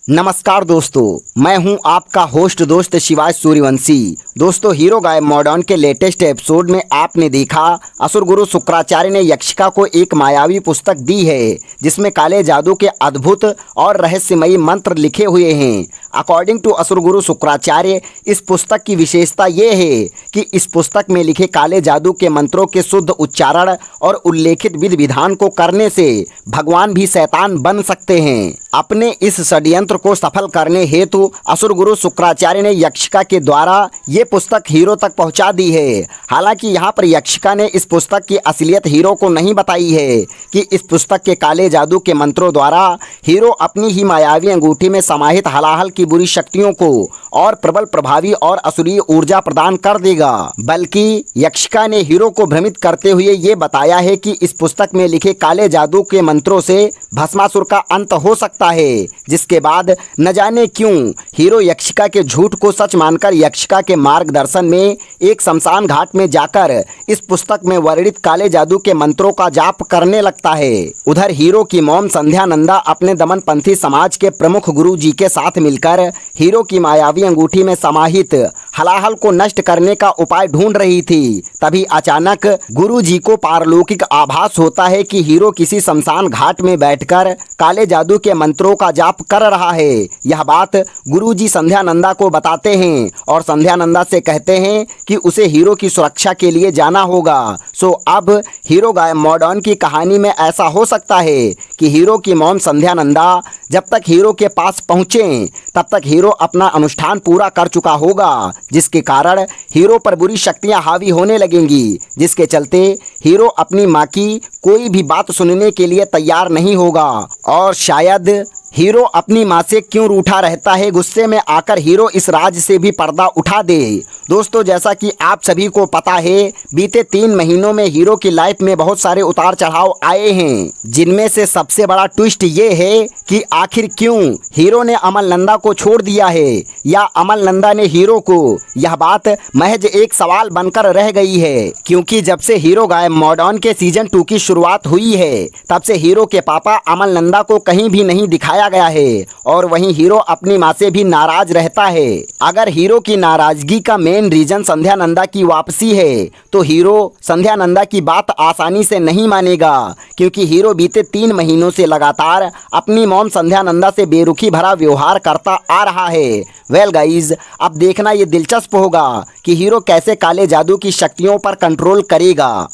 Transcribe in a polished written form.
नमस्कार दोस्तों, मैं हूं आपका होस्ट दोस्त शिवाय सूर्यवंशी। दोस्तों, हीरो गायब मॉडर्न के लेटेस्ट एपिसोड में आपने देखा असुर गुरु शुक्राचार्य ने यक्षिका को एक मायावी पुस्तक दी है जिसमें काले जादू के अद्भुत और रहस्यमयी मंत्र लिखे हुए हैं। अकॉर्डिंग टू असुर गुरु शुक्राचार्य, इस पुस्तक की विशेषता ये है कि इस पुस्तक में लिखे काले जादू के मंत्रों के शुद्ध उच्चारण और उल्लेखित विधि विधान को करने से भगवान भी शैतान बन सकते हैं। अपने इस षड्यंत्र को सफल करने हेतु असुर गुरु शुक्राचार्य ने यक्षिका के द्वारा ये पुस्तक हीरो तक पहुंचा दी है। हालांकि यहाँ पर यक्षिका ने इस पुस्तक की असलियत हीरो को नहीं बताई है कि इस पुस्तक के काले जादू के मंत्रों द्वारा हीरो अपनी ही मायावी अंगूठी में समाहित हलाहल की बुरी शक्तियों को और प्रबल, प्रभावी और असुरीय ऊर्जा प्रदान कर देगा। बल्कि यक्षिका ने हीरो को भ्रमित करते हुए ये बताया है कि इस पुस्तक में लिखे काले जादू के मंत्रों से भस्मासुर का अंत हो सकता है, जिसके बाद न जाने क्यों हीरो यक्षिका के झूठ को सच मानकर यक्षिका के मार्गदर्शन में एक शमशान घाट में जाकर इस पुस्तक में वर्णित काले जादू के मंत्रों का जाप करने लगता है। उधर हीरो की मॉम संध्या नंदा अपने दमनपंथी समाज के प्रमुख गुरु जी के साथ मिलकर हीरो की मायावी अंगूठी में समाहित हलाहल को नष्ट करने का उपाय ढूंढ रही थी। तभी अचानक गुरु जी को पारलौकिक आभास होता है कि हीरो किसी शमशान घाट में बैठकर काले जादू के मंत्रों का जाप कर रहा है। यह बात गुरु जी संध्या नंदा को बताते हैं और संध्या नंदा से कहते हैं कि उसे हीरो की सुरक्षा के लिए जाना होगा। सो अब हीरो गायब मॉडर्न की कहानी में ऐसा हो सकता है कि हीरो की मॉम संध्या नंदा जब तक हीरो के पास पहुंचे तब तक हीरो अपना अनुष्ठान पूरा कर चुका होगा, जिसके कारण हीरो पर बुरी शक्तियां हावी होने लगेंगी, जिसके चलते हीरो अपनी मां की कोई भी बात सुनने के लिए तैयार नहीं होगा और शायद हीरो अपनी मां से क्यों रूठा रहता है, गुस्से में आकर हीरो इस राज से भी पर्दा उठा दे। दोस्तों, जैसा कि आप सभी को पता है, बीते 3 महीनों में हीरो की लाइफ में बहुत सारे उतार चढ़ाव आए हैं, जिनमें से सबसे बड़ा ट्विस्ट ये है कि आखिर क्यों हीरो ने अमल नंदा को छोड़ दिया है या अमल नंदा ने हीरो को। यह बात महज एक सवाल बनकर रह गई है, क्योंकि जब से हीरो गायब मॉडर्न के सीजन 2 की शुरुआत हुई है तब से हीरो के पापा अमल नंदा को कहीं भी नहीं दिखाया गया है और वहीं हीरो अपनी मां से भी नाराज रहता है। अगर हीरो की नाराजगी का मेन रीजन संध्या नंदा की वापसी है तो हीरो संध्या नंदा की बात आसानी से नहीं मानेगा, क्योंकि हीरो बीते 3 महीनों से लगातार अपनी मॉम संध्या नंदा से बेरुखी भरा व्यवहार करता आ रहा है। वेल गाइज, अब देखना ये दिलचस्प होगा कि हीरो कैसे काले जादू की शक्तियों पर कंट्रोल करेगा।